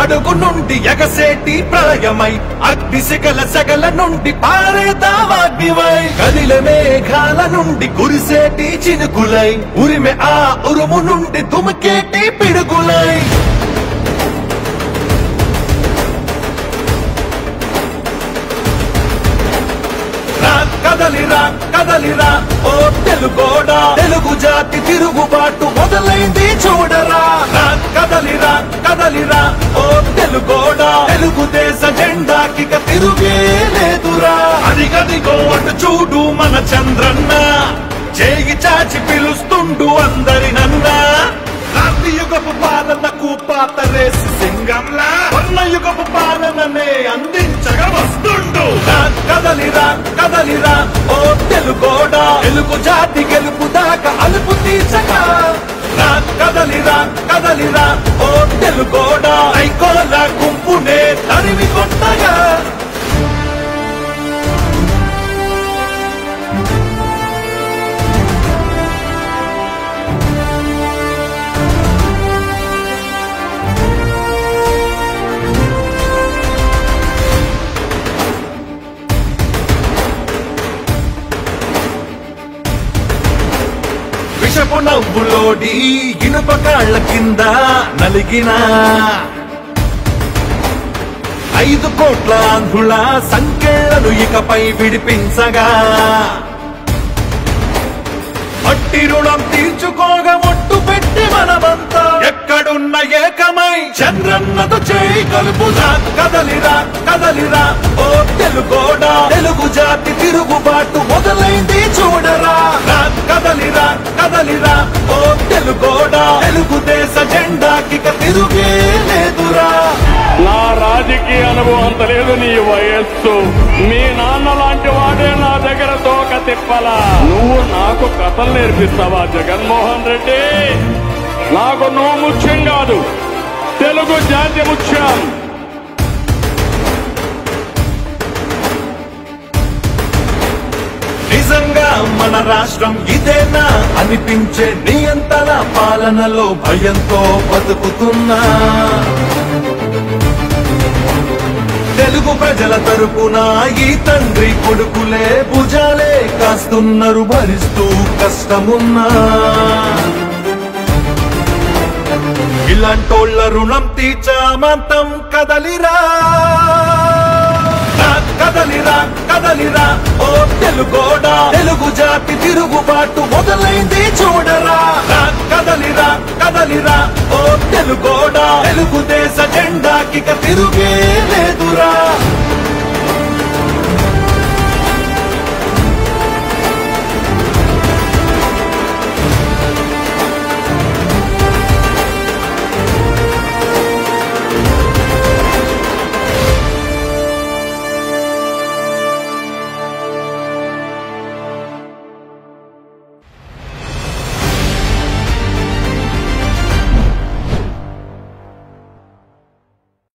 అడుగు నుండి ఎగసేటి ప్రళయమై అగ్ని శిఖల సగల నుండి పారేదావాగ్నివై కదిలే మేఘాల నుండి కురిసేటి చినుకులై ఉరిమె ఆ ఉరుము నుండి దుమికేటి పిడుగులై కదలిరా కదలిరా ఓ తెలుగోడా తెలుగు జాతి తిరుగుబాటు మొదలైంది చూడరా కదలిరా కదలిరా ఓ తెలుగోడా తెలుగుదేశ జెండాకి తిరుగే లేదురా అదిగదిగో అటు చూడు మన చంద్రన్న చేయి చాచి పిలుస్తుండు అందరినన్నా యుగపు పాలనకు పాతరేసి సింగంలా యుగపు పాలననే అందించగా వస్తుండు కదలిరా కదలిరా ఓ తెలుగోడా తెలుగు జాతి గెలుపు దాకా అలుపు తీర్చగా కదలిరా కదలిరా ఓ తెలుగోడా ఐకోల గుంపునే తరిమి కొట్టగా విషపు నవ్వులోడి ఇనుప కాళ్ల కింద నలిగిన 5 కోట్ల ఆంధ్రుల సంఖ్యలను ఇకపై విడిపించగా మట్టి రుణం తీర్చుకోగా ఒట్టు పెట్టి మనమంతా ఎక్కడున్న ఏకమై చంద్రన్నతో చేయి కలుపుదా కదలిరా కదలిరా ఓ తెలుగోడా తెలుగు జాతి తిరుగుబాటు మొదలైంది చూడరా కదలిరా కదలిరా ఓ తెలుగోడా తెలుగుదేశ జెండాకి తిరుగే లేదురా నా రాజకీయ అనుభవం అంత లేదు నీ వయస్సు మీ నాన్న లాంటి వాడే నా దగ్గర తోక తిప్పలా నువ్వు నాకు కథలు నేర్పిస్తావా జగన్మోహన్ రెడ్డి నాకు నువ్వు ముఖ్యం కాదు తెలుగు జాతి ముఖ్యం నిజంగా మన రాష్ట్రం ఇదేనా అనిపించే నియంత్రణ పాలనలో భయంతో బతుకుతున్నా తెలుగు ప్రజల తరపున ఈ తండ్రి కొడుకులే భుజాలే కాస్తున్నారు భరిస్తూ కష్టమున్నా ఇలాంటోళ్ళ రుణం తీర్చామంతం కదలిరా కదలిరా కదలిరా ఓ తెలుగోడా తెలుగు జాతి తిరుగుబాటు మొదలైంది చూడరా కదలిరా కదలిరా ఓ తెలుగోడా తెలుగుదేశ జెండాకి తిరుగే